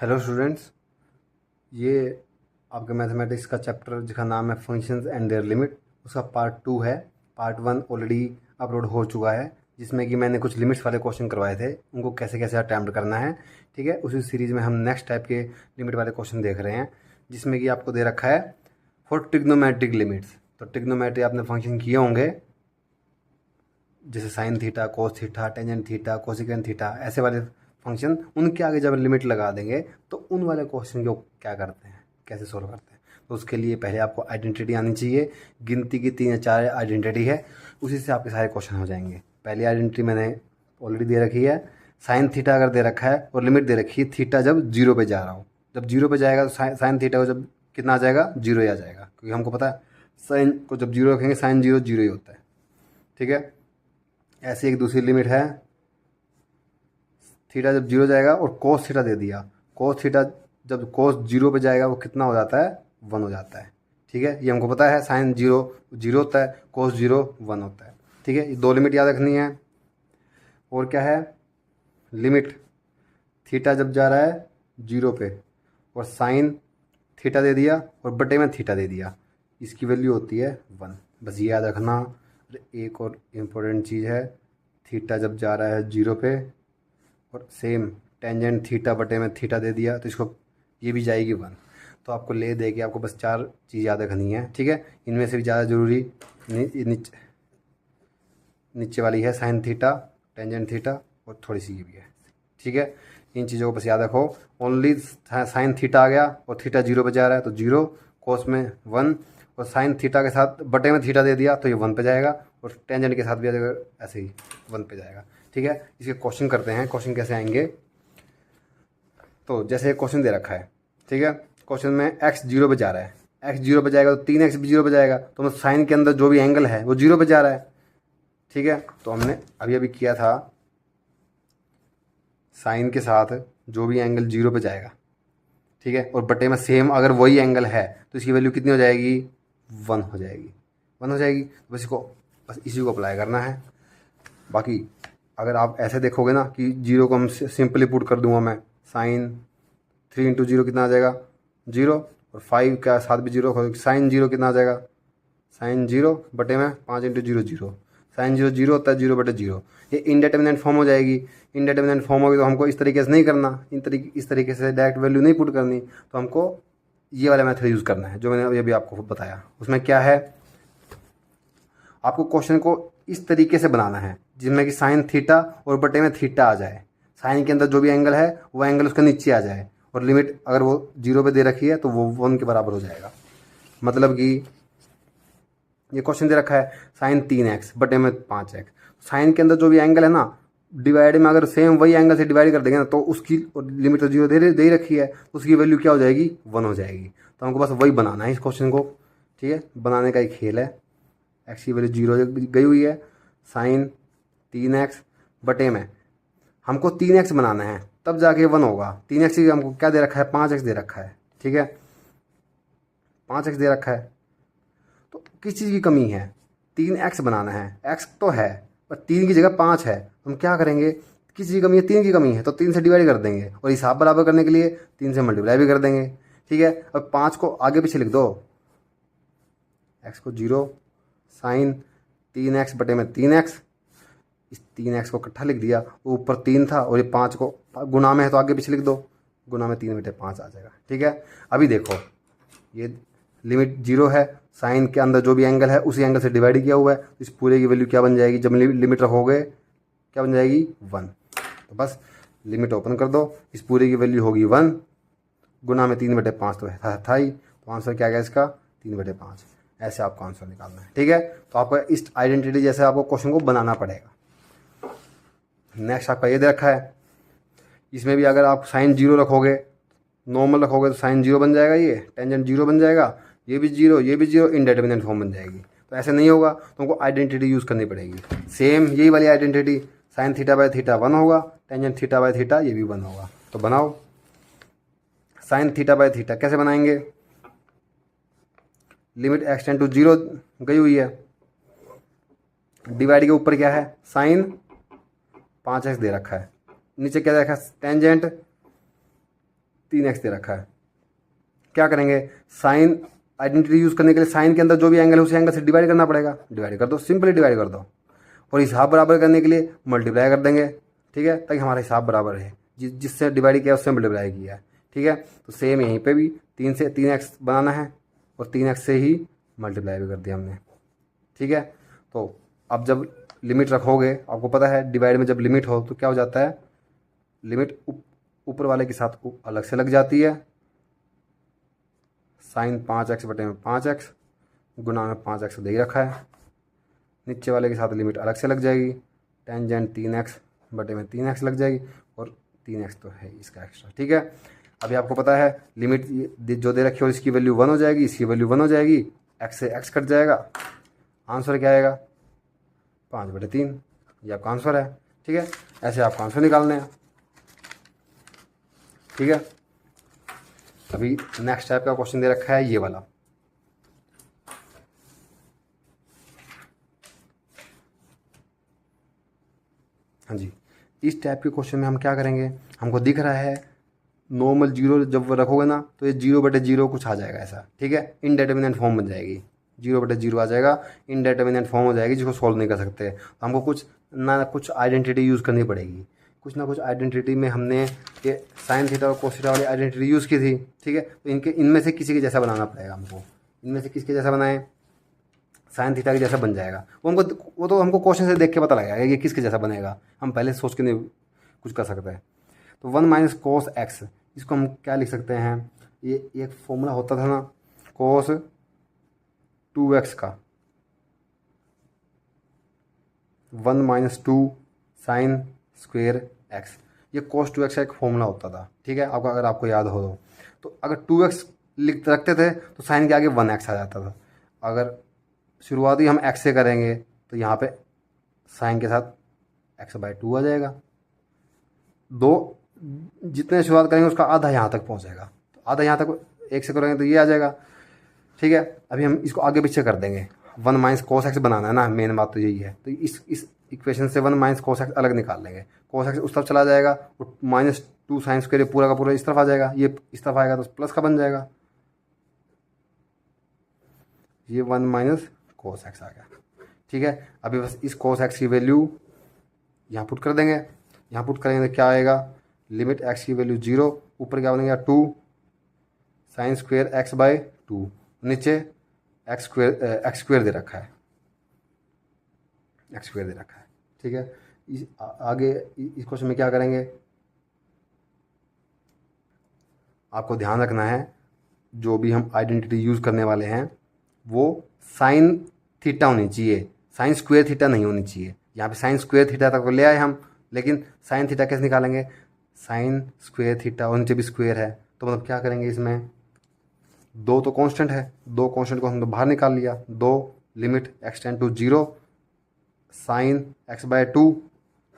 Hello students, ये आपके mathematics का चैप्टर जिसका नाम है फंक्शंस एंड देयर लिमिट, उसका पार्ट 2 है। पार्ट 1 ऑलरेडी अपलोड हो चुका है, जिसमें कि मैंने कुछ लिमिट्स वाले क्वेश्चन करवाए थे, उनको कैसे कैसे अटैम्प्ट करना है। ठीक है, उसी सीरीज़ में हम नेक्स्ट टाइप के लिमिट वाले क्वेश्चन देख रहे हैं, जिसमें कि आपको दे रखा है फॉर ट्रिग्नोमेट्रिक लिमिट्स। तो ट्रिग्नोमेट्री आपने फंक्शन किए होंगे, जैसे sine theta, cos theta, tangent theta, cosecant theta, ऐसे वाले फंक्शन, उनके आगे जब लिमिट लगा देंगे तो उन वाले क्वेश्चन को क्या करते हैं, कैसे सोल्व करते हैं। तो उसके लिए पहले आपको आइडेंटिटी आनी चाहिए। गिनती की 3 या 4 आइडेंटिटी है, उसी से आपके सारे क्वेश्चन हो जाएंगे। पहली आइडेंटिटी मैंने ऑलरेडी दे रखी है, साइन थीटा अगर दे रखा है और लिमिट दे रखी है थीटा जब जीरो पे जा रहा हो। जब जीरो पे जाएगा तो साइन थीटा को जब कितना आ जाएगा, जीरो ही आ जाएगा, क्योंकि हमको पता है साइन को जब जीरो रखेंगे साइन जीरो जीरो ही होता है। ठीक है, ऐसी एक दूसरी लिमिट है, थीटा जब जीरो जाएगा और कोस थीटा दे दिया, कोस थीटा जब कोस जीरो पे जाएगा वो कितना हो जाता है, 1 हो जाता है। ठीक है, ये हमको पता है, साइन जीरो जीरो होता है, कोस जीरो 1 होता है। ठीक है, ये 2 लिमिट याद रखनी है। और क्या है, लिमिट थीटा जब जा रहा है जीरो पे और साइन थीटा दे दिया और बटे में थीटा दे दिया, इसकी वैल्यू होती है 1। बस ये याद रखना। एक और इम्पोर्टेंट चीज़ है, थीटा जब जा रहा है जीरो पे और सेम टेंजेंट थीटा बटे में थीटा दे दिया, तो इसको ये भी जाएगी 1। तो आपको ले दे के आपको बस 4 चीज़ याद रखनी है। ठीक है, इनमें से भी ज़्यादा ज़रूरी नीचे वाली है, साइन थीटा, टेंजेंट थीटा और थोड़ी सी ये भी है। ठीक है, इन चीज़ों को बस याद रखो। ओनली साइन थीटा आ गया और थीटा जीरो पे जा रहा है तो जीरो, कोस में 1, और साइन थीटा के साथ बटे में थीटा दे दिया तो ये 1 पे जाएगा, और टेंजेंट के साथ भी ऐसे ही 1 पे जाएगा। ठीक है, इसके क्वेश्चन करते हैं, क्वेश्चन कैसे आएंगे। तो जैसे एक क्वेश्चन दे रखा है, ठीक है, क्वेश्चन में एक्स जीरो पे जा रहा है, एक्स जीरो पे जाएगा तो 3x भी जीरो पे जाएगा, तो मतलब साइन के अंदर जो भी एंगल है वो जीरो पे जा रहा है। ठीक है, तो हमने अभी अभी किया था, साइन के साथ जो भी एंगल जीरो पे जाएगा, ठीक है, और बटे में सेम अगर वही एंगल है तो इसकी वैल्यू कितनी हो जाएगी, 1 हो जाएगी। 1 हो जाएगी, तो बस इसी को अप्लाई करना है। बाकी अगर आप ऐसे देखोगे ना कि जीरो को हम सिंपली पुट कर दूंगा मैं, साइन 3 इंटू जीरो कितना आ जाएगा, जीरो, और 5 का साथ भी जीरो, साइन जीरो कितना आ जाएगा, साइन जीरो बटे में 5 into zero zero, sine zero zero होता है, जीरो बटे जीरो। ये इनडेटर्मिनेंट फॉर्म हो जाएगी। इनडेटर्मिनेंट फॉर्म होगी तो हमको इस तरीके से नहीं करना, इस तरीके से डायरेक्ट वैल्यू नहीं पुट करनी, तो हमको ये वाला मेथड यूज़ करना है जो मैंने अभी आपको बताया। उसमें क्या है, आपको क्वेश्चन को इस तरीके से बनाना है जिसमें कि साइन थीटा और बटे में थीटा आ जाए, साइन के अंदर जो भी एंगल है वो एंगल उसके नीचे आ जाए, और लिमिट अगर वो जीरो पे दे रखी है तो वो 1 के बराबर हो जाएगा। मतलब कि ये क्वेश्चन दे रखा है साइन 3x बटे में 5x, साइन के अंदर जो भी एंगल है ना, डिवाइड में अगर सेम वही एंगल से डिवाइड कर देंगे ना, तो उसकी लिमिट तो जीरो दे ही रखी है, तो उसकी वैल्यू क्या हो जाएगी, 1 हो जाएगी। तो हमको बस वही बनाना है इस क्वेश्चन को। ठीक है, बनाने का एक खेल है। एक्स की वैल्यू जीरो गई हुई है, साइन 3x बटे में हमको 3x बनाना है, तब जाके 1 होगा। 3x की हमको क्या दे रखा है, 5x दे रखा है। ठीक है, 5x दे रखा है, तो किस चीज़ की कमी है, 3x बनाना है, x तो है पर 3 की जगह 5 है, हम क्या करेंगे, किस चीज़ की कमी है, 3 की कमी है, तो 3 से डिवाइड कर देंगे, और हिसाब बराबर करने के लिए 3 से मल्टीप्लाई भी कर देंगे। ठीक है, अब 5 को आगे पीछे लिख दो, x को जीरो, साइन 3x बटे में 3x, इस 3x को इकट्ठा लिख दिया, ऊपर 3 था और ये 5 को गुना में है तो आगे पीछे लिख दो, गुना में 3 बटे 5 आ जाएगा। ठीक है, अभी देखो ये लिमिट जीरो है, साइन के अंदर जो भी एंगल है उसी एंगल से डिवाइड किया हुआ है, इस पूरे की वैल्यू क्या बन जाएगी, जब लिमिट रखोगे क्या बन जाएगी, 1। तो बस लिमिट ओपन कर दो, इस पूरे की वैल्यू होगी 1, गुना में 3 बटे 5 तो था ही, तो आंसर क्या गया इसका, 3 बटे 5। ऐसे आपको आंसर निकालना है। ठीक है, तो आपको इस आइडेंटिटी जैसे आपको क्वेश्चन को बनाना पड़ेगा। नेक्स्ट आपका ये दे रखा है, इसमें भी अगर आप साइन जीरो रखोगे, नॉर्मल रखोगे तो साइन जीरो बन जाएगा, ये टेंजेंट जीरो बन जाएगा, ये भी जीरो ये भी जीरो, इनडेटर्मिनेंट फॉर्म बन जाएगी। तो ऐसे नहीं होगा, तो हमको आइडेंटिटी यूज़ करनी पड़ेगी। सेम यही वाली identity, sine theta by theta 1 होगा, टेंजेंट थीटा बाय थीटा ये भी 1 होगा। तो बनाओ, साइन थीटा बाय थीटा कैसे बनाएंगे, limit x tend to zero गई हुई है, डिवाइड के ऊपर क्या है, साइन 5x दे रखा है, नीचे क्या दे रखा है, टेंजेंट 3x दे रखा है। क्या करेंगे, साइन आइडेंटिटी यूज़ करने के लिए साइन के अंदर जो भी एंगल है उसी एंगल से डिवाइड करना पड़ेगा। डिवाइड कर दो, सिंपली डिवाइड कर दो। और हिसाब बराबर करने के लिए मल्टीप्लाई कर देंगे, ठीक है, ताकि हमारा हिसाब बराबर है। जिससे डिवाइड किया उससे मल्टीप्लाई किया है, ठीक है। तो सेम यहीं पे भी 3 से 3x बनाना है और 3x से ही मल्टीप्लाई भी कर दिया हमने, ठीक है। तो अब जब लिमिट रखोगे, आपको पता है डिवाइड में जब लिमिट हो तो क्या हो जाता है, लिमिट ऊपर वाले के साथ अलग से लग जाती है। साइन 5x बटे में 5x गुना में 5x दे ही रखा है। नीचे वाले के साथ लिमिट अलग से लग जाएगी, टेंजेंट 3x बटे में 3x लग जाएगी और 3x तो है इसका एक्स्ट्रा, ठीक है। अभी आपको पता है लिमिट जो दे रखी है और इसकी वैल्यू 1 हो जाएगी, इसकी वैल्यू 1 हो जाएगी, x से x कट जाएगा, आंसर क्या आएगा 5/3। ये आपका आंसर है, ठीक है। ऐसे आपका आंसर निकालने हैं, ठीक है। अभी नेक्स्ट टाइप का क्वेश्चन दे रखा है ये वाला। हाँ जी, इस टाइप के क्वेश्चन में हम क्या करेंगे, हमको दिख रहा है नॉर्मल जीरो जब रखोगे ना तो ये 0/0 कुछ आ जाएगा ऐसा, ठीक है। इनडिटरमिनेंट फॉर्म बन जाएगी, 0/0 आ जाएगा, इनडिटरमिनेंट फॉर्म हो जाएगी जिसको सॉल्व नहीं कर सकते। तो हमको कुछ आइडेंटिटी यूज़ करनी पड़ेगी। कुछ ना कुछ आइडेंटिटी में हमने ये साइन थीटा और कोस थीटा वाली आइडेंटिटी यूज़ की थी, ठीक है। तो इनमें से किसी के जैसा बनाना पड़ेगा हमको। इनमें से किसके जैसा बनाएं, साइन थीटा के जैसा बन जाएगा। वो तो हमको क्वेश्चन से देख के पता लगेगा ये किसके जैसा बनेगा, हम पहले सोच के नहीं कुछ कर सकते हैं। तो 1 - cos x, इसको हम क्या लिख सकते हैं, ये एक फॉर्मूला होता था ना cos 2x का, 1 - 2 साइन स्क्वेयर x, ये cos 2x का एक फॉर्मूला होता था, ठीक है। आपका अगर आपको याद हो तो अगर 2x लिख रखते थे तो साइन के आगे 1x आ जाता था। अगर शुरुआती हम x से करेंगे तो यहाँ पे साइन के साथ x/2 आ जाएगा। जितने शुरुआत करेंगे उसका आधा यहाँ तक पहुँचेगा, तो आधा यहाँ तक 1 से करेंगे तो ये आ जाएगा, ठीक है। अभी हम इसको आगे पीछे कर देंगे, 1 - cos x बनाना है ना, मेन बात तो यही है। तो इस इक्वेशन से 1 - cos x अलग निकाल लेंगे, cos x उस तरफ चला जाएगा और -2 साइन स्क्वायर पूरा का पूरा इस तरफ आ जाएगा, ये इस तरफ आएगा तो प्लस का बन जाएगा, ये 1 - cos x आ गया, ठीक है। अभी बस इस cos x की वैल्यू यहाँ पुट कर देंगे, यहाँ पुट करेंगे तो क्या आएगा, लिमिट x की वैल्यू 0, ऊपर क्या बनेगा 2 साइन स्क्वायर x/2, नीचे x स्क्वायर दे रखा है, x स्क्वायर दे रखा है, ठीक है। आगे इस क्वेश्चन में क्या करेंगे, आपको ध्यान रखना है जो भी हम आइडेंटिटी यूज़ करने वाले हैं वो साइन थीटा होनी चाहिए, साइन स्क्वायर थीटा नहीं होनी चाहिए। यहाँ पे साइन स्क्वायर थीटा तक ले आए हम, लेकिन साइन थीटा कैसे निकालेंगे, साइन स्क्वायर थीटा और नीचे भी स्क्वायर है, तो मतलब क्या करेंगे, इसमें 2 तो कांस्टेंट है, 2 कांस्टेंट को हमने बाहर निकाल लिया, 2 limit x tend to 0 sine x/2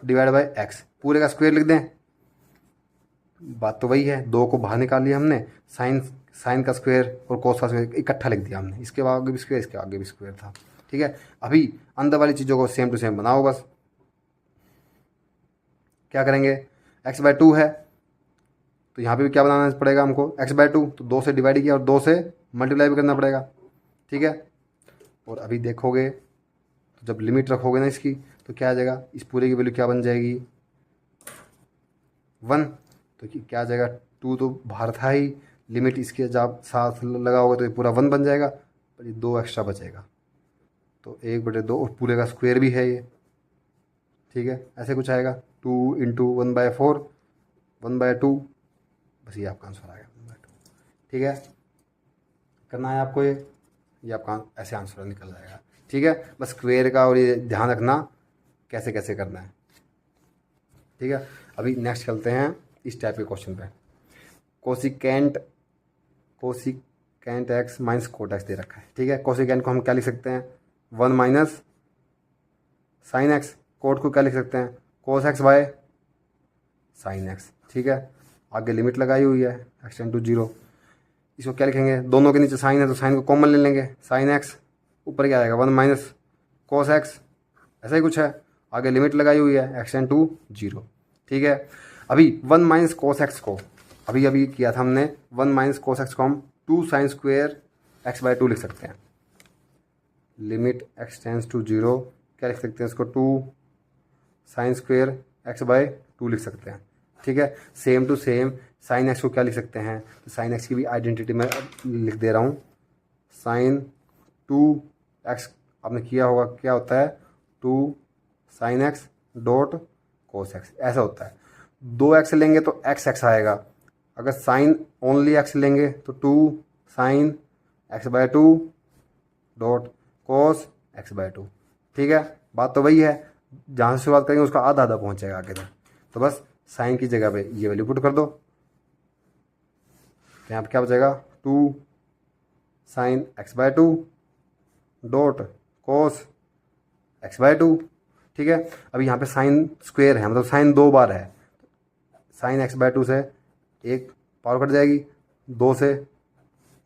divide by x, पूरे का स्क्वायर लिख दें, बात तो वही है। 2 को बाहर निकाल लिया हमने, साइन का स्क्वायर और कोस का स्क्वायर इकट्ठा लिख दिया हमने, इसके आगे भी स्क्वायर, इसके आगे भी स्क्वायर था, ठीक है। अभी अंदर वाली चीज़ों को सेम टू सेम बनाओ बस। क्या करेंगे, x/2 है तो यहाँ पे भी क्या बनाना पड़ेगा हमको, x/2, तो 2 से डिवाइड किया और 2 से मल्टीप्लाई भी करना पड़ेगा, ठीक है। और अभी देखोगे तो जब लिमिट रखोगे ना इसकी तो क्या आ जाएगा, इस पूरे की वैल्यू क्या बन जाएगी 1, तो क्या आ जाएगा 2 तो बाहर था ही, लिमिट इसके जब साथ लगाओगे तो ये पूरा 1 बन जाएगा, पर ये 2 एक्स्ट्रा बचेगा, तो 1/2 और पूरे का स्क्वायर भी है ये, ठीक है। ऐसे कुछ आएगा 2 × 1/4 1/2, बस ये आपका आंसर आ गया 1/2, ठीक है। करना है आपको ये आपका ऐसे आंसर निकल जाएगा, ठीक है। बस स्क्वायर का और ये ध्यान रखना कैसे कैसे करना है, ठीक है। अभी नेक्स्ट चलते हैं इस टाइप के क्वेश्चन पे। Cosecant x minus cot x दे रखा है, ठीक है। कोसिकेंट को हम क्या लिख सकते हैं, 1 - साइन x, कोट को क्या लिख सकते हैं, कोस x बाय साइन x, ठीक है। आगे लिमिट लगाई हुई है x टेंड टू 0, इसको क्या लिखेंगे, दोनों के नीचे साइन है तो साइन को कॉमन ले लेंगे, साइन x, ऊपर क्या आएगा 1 - cos x, ऐसा ही कुछ है। आगे लिमिट लगाई हुई है x टेंड टू 0, ठीक है। अभी 1 - cos x को अभी अभी किया था हमने 1 माइनस कोस एक्स को हम 2 साइन स्क्वेयर एक्स बाय 2 लिख सकते हैं। लिमिट एक्स टेंस टू 0 क्या लिख सकते हैं इसको, 2 साइन स्क्वेयर एक्स बाय 2 लिख सकते हैं। ठीक है, same to same sine x को क्या लिख सकते हैं, तो साइन एक्स की भी आइडेंटिटी में लिख दे रहा हूँ। साइन 2 एक्स आपने किया होगा, क्या होता है 2 sine x dot cos x, ऐसा होता है। 2 एक्स लेंगे तो एक्स एक्स आएगा, अगर साइन ओनली एक्स लेंगे तो 2 sine x by 2 dot cos x by 2। ठीक है, बात तो वही है, जहाँ से शुरुआत करेंगे उसका आधा आधा पहुँचेगा आगे तक। तो बस साइन की जगह पे ये वैल्यू पुट कर दो, तो यहाँ पर क्या बचेगा 2 sine x by 2 dot cos x by 2। ठीक है, अभी यहाँ पे साइन स्क्वेयर है, मतलब साइन 2 बार है, साइन एक्स बाय 2 से एक पावर कट जाएगी, 2 से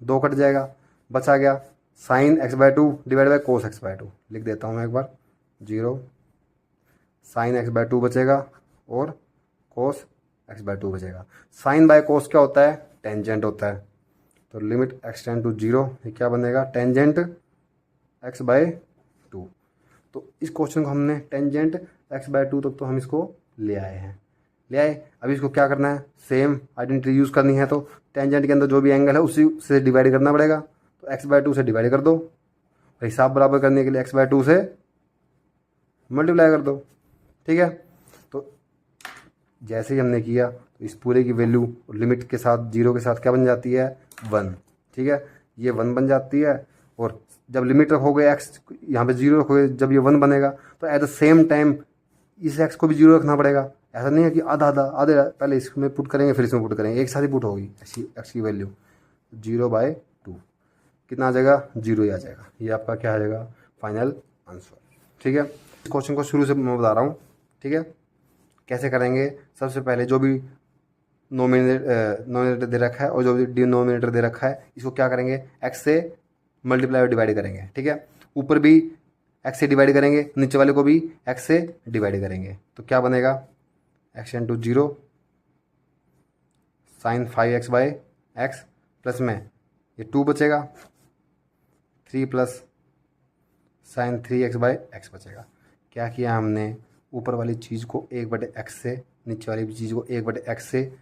2 कट जाएगा, बचा गया sine x by 2 divide by cos x by 2। लिख देता हूँ मैं एक बार, 0 साइन एक्स बाय 2 बचेगा और कोस एक्स बाय 2 बचेगा। साइन बाय कोस क्या होता है, टेंजेंट होता है। तो लिमिट एक्स टेंड टू 0, ये क्या बनेगा टेंजेंट एक्स बाय 2। तो इस क्वेश्चन को हमने टेंजेंट एक्स बाय 2 तक तो हम इसको ले आए हैं, ले आए। अभी इसको क्या करना है, सेम आइडेंटिटी यूज़ करनी है, तो टेंजेंट के अंदर जो भी एंगल है उसी से डिवाइड करना पड़ेगा। तो एक्स बाय 2 से डिवाइड कर दो, और हिसाब बराबर करने के लिए एक्स बाय 2 से मल्टीप्लाई कर दो। ठीक है, तो जैसे ही हमने किया तो इस पूरे की वैल्यू लिमिट के साथ 0 के साथ क्या बन जाती है 1। ठीक है, ये 1 बन जाती है, और जब लिमिट रखोगे एक्स यहाँ पे 0 रखोगे, जब ये 1 बनेगा तो एट द सेम टाइम इस एक्स को भी 0 रखना पड़ेगा। ऐसा नहीं है कि आधा आधा आधे पहले इसमें पुट करेंगे फिर इसमें पुट करेंगे, एक साथ ही पुट होगी एक्स की वैल्यू 0/2 कितना आ जाएगा 0 ही आ जाएगा। ये आपका क्या आ जाएगा फाइनल आंसर। ठीक है, इस क्वेश्चन को शुरू से मैं बता रहा हूँ। ठीक है, कैसे करेंगे, सबसे पहले जो भी नोमिनेटर दे रखा है और जो भी डिनोमिनेटर दे रखा है, इसको क्या करेंगे एक्स से मल्टीप्लाई और डिवाइड करेंगे। ठीक है, ऊपर भी एक्स से डिवाइड करेंगे, नीचे वाले को भी एक्स से डिवाइड करेंगे, तो क्या बनेगा x tend to 0 sine 5x by x, plus में ये 2 बचेगा, 3 plus sign 3x bye x बचेगा। क्या किया हमने, ऊपर वाली चीज़ को 1/x से, नीचे वाली चीज़ को 1/x से,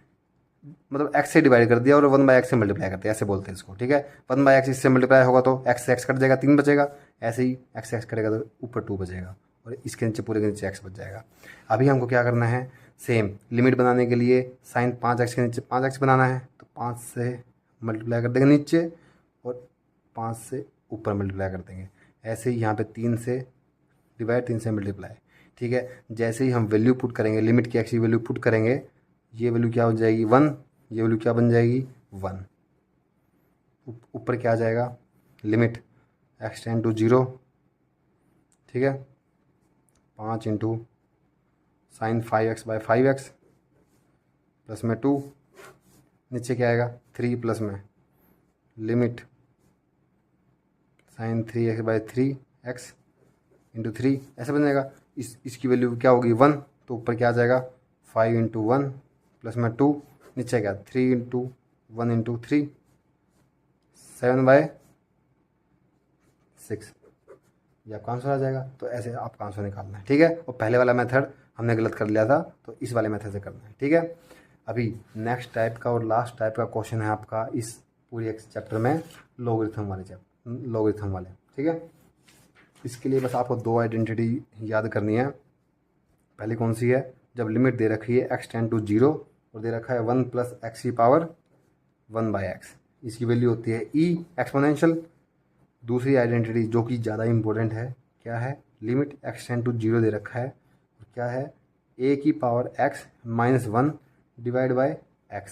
मतलब x से डिवाइड कर दिया और 1/x से मल्टीप्लाई कर दिया, ऐसे बोलते हैं इसको। ठीक है, 1/x इससे मल्टीप्लाई होगा तो x से x कट जाएगा, 3 बचेगा। ऐसे ही x से x कटेगा तो ऊपर 2 बचेगा, और इसके नीचे पूरे के नीचे x बच जाएगा। अभी हमको क्या करना है, सेम लिमिट बनाने के लिए साइन 5x के नीचे 5x बनाना है, तो 5 से मल्टीप्लाई कर देंगे नीचे और 5 से ऊपर मल्टीप्लाई कर देंगे। ऐसे ही यहाँ पे 3 से डिवाइड, 3 से मल्टीप्लाई। ठीक है, जैसे ही हम वैल्यू पुट करेंगे, लिमिट की एक्स की वैल्यू पुट करेंगे, ये वैल्यू क्या हो जाएगी 1, ये वैल्यू क्या बन जाएगी 1। ऊपर क्या आ जाएगा लिमिट एक्स टेंड टू 0। ठीक है, 5 into sine 5x bye 5x plus में 2, नीचे क्या आएगा 3 प्लस में limit sign 3x bye 3x into 3, ऐसे बन जाएगा। इसकी वैल्यू क्या होगी 1, तो ऊपर क्या आ जाएगा 5 इंटू 1 प्लस में 2, नीचे क्या 3 इंटू 1 इंटू 3, 7/6, ये आपका आंसर आ जाएगा। तो ऐसे आपका आंसर निकालना है। ठीक है, और पहले वाला मेथड हमने गलत कर लिया था, तो इस वाले मेथड से करना है। ठीक है, अभी नेक्स्ट टाइप का और लास्ट टाइप का क्वेश्चन है आपका इस पूरी चैप्टर में, लॉगरिथम वाले। ठीक है, इसके लिए बस आपको 2 आइडेंटिटी याद करनी है। पहली कौन सी है, जब लिमिट दे रखी है एक्स टेंड टू 0 और दे रखा है 1 प्लस एक्स की पावर 1/x, इसकी वैल्यू होती है ई एक्सपोनेंशियल। दूसरी आइडेंटिटी जो कि ज़्यादा इंपॉर्टेंट है, क्या है, लिमिट एक्स टेंड टू 0 दे रखा है, क्या है a की power x minus 1 divide by x,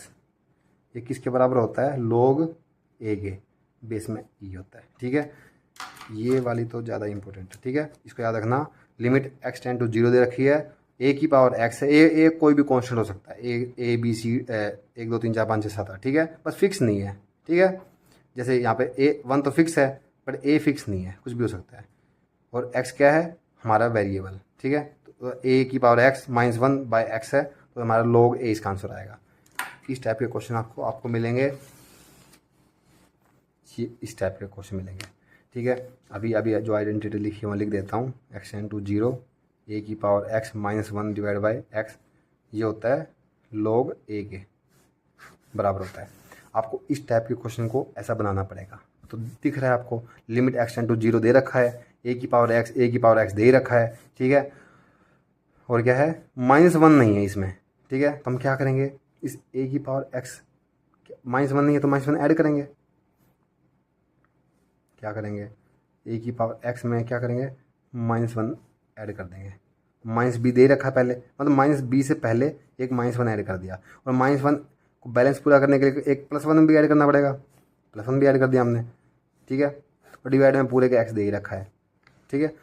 ये किसके बराबर होता है log a के बेस में e होता है। ठीक है, ये वाली तो ज़्यादा इंपॉर्टेंट है। ठीक है, इसको याद रखना, लिमिट x टेंड टू 0 दे रखी है, a की पावर x है, a कोई भी कांस्टेंट हो सकता है, a b c 1 2 3 4 5 6 7 8। ठीक है, बस फिक्स नहीं है। ठीक है, जैसे यहाँ पे a1 तो फिक्स है, बट a फिक्स नहीं है, कुछ भी हो सकता है। और x क्या है हमारा वेरिएबल। ठीक है, तो a की पावर x माइनस 1/x है, तो हमारा log a इसका आंसर आएगा। इस टाइप के क्वेश्चन आपको मिलेंगे, ये इस टाइप के क्वेश्चन मिलेंगे। ठीक है, अभी जो आइडेंटिटी लिखी है मैं लिख देता हूँ। एक्स टेंड टू 0 ए की power x minus 1 divide by x, ये होता है log ए के बराबर होता है। आपको इस टाइप के क्वेश्चन को ऐसा बनाना पड़ेगा। तो दिख रहा है आपको, लिमिट एक्स टेंड टू 0 दे रखा है, ए की पावर एक्स दे रखा है। ठीक है, और क्या है, -1 नहीं है इसमें। ठीक है, तो हम क्या करेंगे, इस ए की पावर एक्स -1 नहीं है तो -1 ऐड करेंगे। क्या करेंगे, ए की पावर एक्स में क्या करेंगे, -1 ऐड कर देंगे। -b दे रखा है पहले, मतलब -b से पहले एक -1 ऐड कर दिया, और -1 को बैलेंस पूरा करने के लिए एक +1 भी ऐड करना पड़ेगा। +1 भी ऐड कर दिया हमने। ठीक है, और डिवाइड में पूरे के एक्स दे ही रखा है। ठीक है,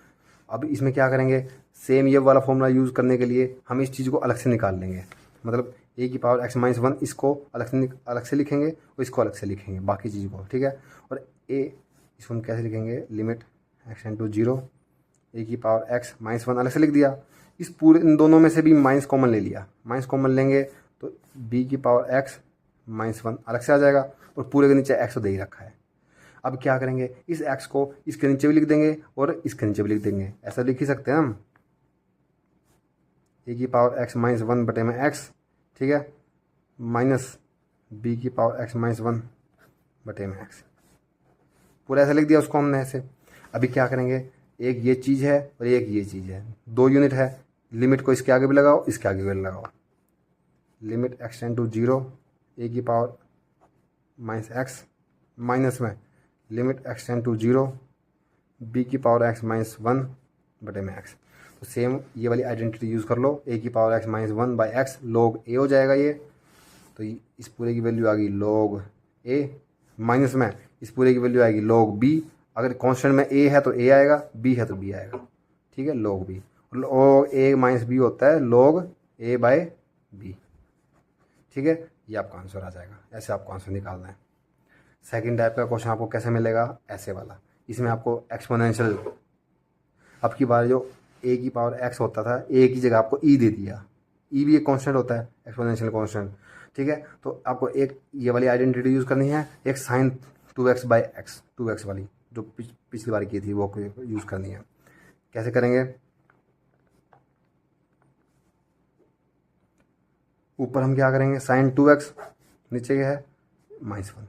अब इसमें क्या करेंगे, सेम ये वाला फॉर्मूला यूज़ करने के लिए हम इस चीज़ को अलग से निकाल लेंगे। मतलब ए की पावर एक्स -1 इसको अलग से लिखेंगे और इसको अलग से लिखेंगे, बाकी चीज़ को। ठीक है, और इसको हम कैसे लिखेंगे, limit x tend to 0 A की पावर एक्स -1 अलग से लिख दिया। इस पूरे इन दोनों में से भी माइनस कॉमन ले लिया, माइनस कॉमन लेंगे तो बी की पावर एक्स -1 अलग से आ जाएगा, और पूरे के नीचे एक्स तो दे ही रखा है। अब क्या करेंगे, इस एक्स को इसके नीचे भी लिख देंगे और इसके नीचे भी लिख देंगे। ऐसा लिख ही सकते हैं हम, ए की पावर एक्स -1 बटे में एक्स, ठीक है, माइनस बी की पावर एक्स -1 बटे में एक्स, पूरा ऐसा लिख दिया उसको हमने ऐसे। अभी क्या करेंगे, एक ये चीज़ है और एक ये चीज़ है, 2 यूनिट है, लिमिट को इसके आगे भी लगाओ, इसके आगे भी लगाओ। Limit x tend to 0 A की पावर -x माइनस में limit x tend to 0 B की पावर एक्स -1 बटे में एक्स। तो सेम ये वाली आइडेंटिटी यूज़ कर लो, ए की power x -1 by x log a हो जाएगा ये। तो इस पूरे की वैल्यू आ गई log a, माइनस में इस पूरे की वैल्यू आएगी log b। अगर कॉन्स्टेंट में a है तो a आएगा, b है तो b आएगा। ठीक है, log b, और a माइनस b होता है log a बाय b। ठीक है, ये आपका आंसर आ जाएगा। ऐसे आपको आंसर निकालना है। सेकंड टाइप का क्वेश्चन आपको कैसे मिलेगा, ऐसे वाला, इसमें आपको एक्सपोनेंशियल, अब की बार जो ए की पावर एक्स होता था, ए की जगह आपको ई दे दिया। ई भी एक कांस्टेंट होता है, एक्सपोनेंशियल कांस्टेंट। ठीक है, तो आपको एक ये वाली आइडेंटिटी यूज़ करनी है, एक sign 2x by x, 2x वाली जो पिछली बार की थी वो यूज़ करनी है। कैसे करेंगे, ऊपर हम क्या करेंगे, साइन 2x, नीचे क्या है -1।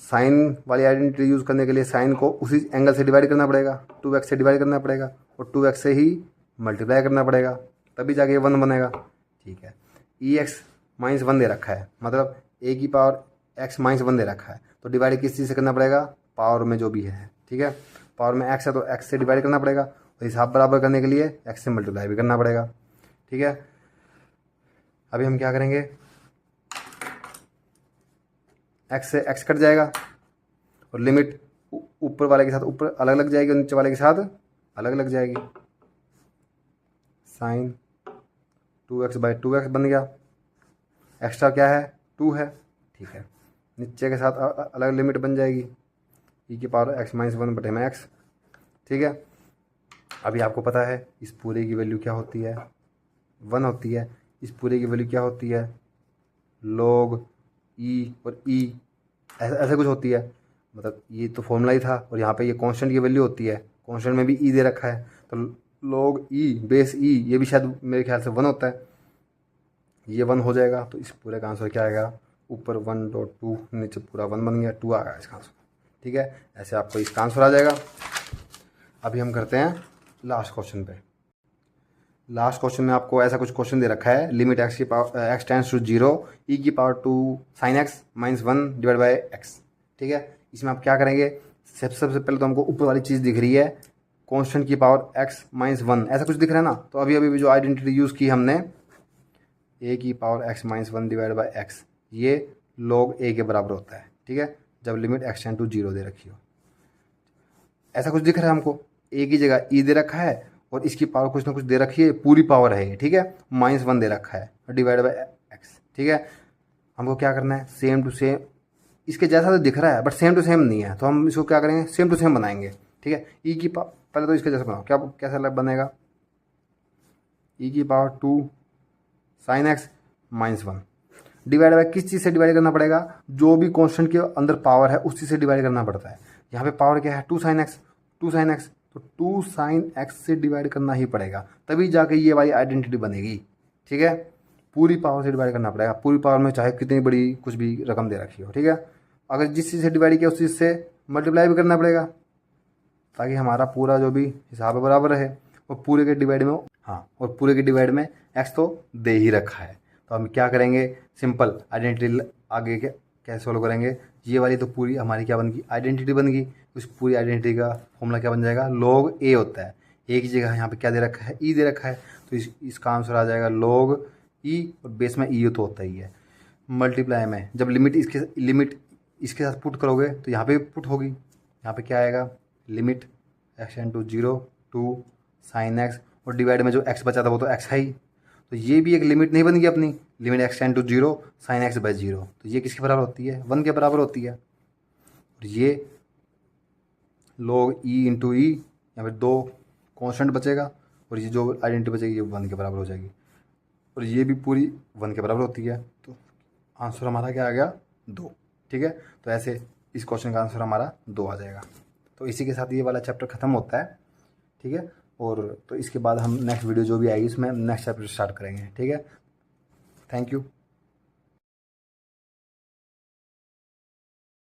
साइन वाली आइडेंटिटी यूज़ करने के लिए साइन को उसी एंगल से डिवाइड करना पड़ेगा, 2x से डिवाइड करना पड़ेगा, और 2x से ही मल्टीप्लाई करना पड़ेगा, तभी जाके 1 बनेगा। ठीक है, ex -1 दे रखा है, मतलब a की पावर x -1 दे रखा है, तो डिवाइड किस चीज़ से करना पड़ेगा, पावर में जो भी है। ठीक है, पावर में x है तो x से डिवाइड करना पड़ेगा, और हिसाब बराबर करने के लिए x से मल्टीप्लाई भी करना पड़ेगा। ठीक है, अभी हम क्या करेंगे, x से x कट जाएगा, और लिमिट ऊपर वाले के साथ ऊपर अलग लग जाएगी और नीचे वाले के साथ अलग लग जाएगी। साइन 2x बाई 2x बन गया, एक्स्ट्रा क्या है 2 है। ठीक है, नीचे के साथ अलग लिमिट बन जाएगी, ई की पावर एक्स -1 बटे में एक्स। ठीक है, अभी आपको पता है इस पूरे की वैल्यू क्या होती है, 1 होती है। इस पूरे की वैल्यू क्या होती है, log e, और e ऐसे कुछ होती है। मतलब ये तो फॉर्मूला ही था, और यहाँ पे ये कांस्टेंट की वैल्यू होती है, कांस्टेंट में भी e दे रखा है, तो log e बेस e, ये भी शायद मेरे ख्याल से 1 होता है, ये 1 हो जाएगा। तो इस पूरे का आंसर क्या आएगा, ऊपर 1.2 नीचे पूरा 1 बन गया, 2 आ गया इसका आंसर। ठीक है, ऐसे आपको इसका आंसर आ जाएगा। अभी हम करते हैं लास्ट क्वेश्चन पे। लास्ट क्वेश्चन में आपको ऐसा कुछ क्वेश्चन दे रखा है, लिमिट एक्स की पावर एक्स टेंड्स टू 0 ई की power 2 sine x -1 divide by x. ठीक है, इसमें आप क्या करेंगे, सबसे पहले तो हमको ऊपर वाली चीज़ दिख रही है, कांस्टेंट की पावर एक्स -1 ऐसा कुछ दिख रहा है ना। तो अभी जो आइडेंटिटी यूज़ की हमने, ए की power x -1 divide by x, ये log a के बराबर होता है। ठीक है, जब लिमिट एक्स टेंड टू 0 दे रखी हो, ऐसा कुछ दिख रहा है हमको, a की जगह e दे रखा है, और इसकी पावर कुछ ना कुछ दे रखी है, पूरी पावर है ये। ठीक है, -1 दे रखा है और डिवाइड बाई एक्स। ठीक है, हमको क्या करना है, सेम टू सेम, इसके जैसा तो दिख रहा है बट सेम टू सेम नहीं है, तो हम इसको क्या करेंगे, सेम टू सेम बनाएंगे। ठीक है, ई की पहले तो इसके जैसा बनाओ, क्या कैसा अलग बनेगा, ई की power 2 sine x -1। Divide by किस चीज़ से डिवाइड करना पड़ेगा, जो भी कांस्टेंट के अंदर पावर है उस चीज़ से डिवाइड करना पड़ता है। यहाँ पे पावर क्या है 2 sin x, 2 sin x, तो 2 sin x से डिवाइड करना ही पड़ेगा, तभी जाके ये वाली आइडेंटिटी बनेगी। ठीक है, पूरी पावर से डिवाइड करना पड़ेगा, पूरी पावर में चाहे कितनी बड़ी कुछ भी रकम दे रखी हो। ठीक है, अगर जिस चीज़ से डिवाइड किया उस चीज़ से मल्टीप्लाई भी करना पड़ेगा, ताकि हमारा पूरा जो भी हिसाब है बराबर रहे। और पूरे के डिवाइड में, हाँ, और पूरे के डिवाइड में x तो दे ही रखा है, तो हम क्या करेंगे, सिंपल आइडेंटिटी आगे के कैसे सोल्व करेंगे। ये वाली तो पूरी हमारी क्या बन गई, आइडेंटिटी बन गई। उस पूरी आइडेंटिटी का फॉर्मूला क्या बन जाएगा, लॉग ए होता है। ए की जगह यहाँ पे क्या दे रखा है, ई दे रखा है, तो इसका आंसर आ जाएगा लॉग ई, और बेस में ई तो होता ही है। मल्टीप्लाई में जब लिमिट इसके साथ पुट करोगे तो यहाँ पे पुट होगी, यहाँ पे क्या आएगा, limit x tend to 0 two sine x, और डिवाइड में जो x बचा था वो तो x है ही, तो ये भी एक लिमिट नहीं बन गई अपनी, limit x tend to 0 sine x by 0, तो ये किसके बराबर होती है, 1 के बराबर होती है। और ये log e इंटू ई, यहाँ पे 2 कॉन्स्टेंट बचेगा, और ये जो आइडेंटिटी बचेगी ये 1 के बराबर हो जाएगी, और ये भी पूरी 1 के बराबर होती है, तो आंसर हमारा क्या आ गया, 2। ठीक है, तो ऐसे इस क्वेश्चन का आंसर हमारा 2 आ जाएगा। तो इसी के साथ ये वाला चैप्टर ख़त्म होता है। ठीक है, और तो इसके बाद हम नेक्स्ट वीडियो जो भी आएगी उसमें नेक्स्ट चैप्टर स्टार्ट करेंगे। ठीक है, थैंक यू।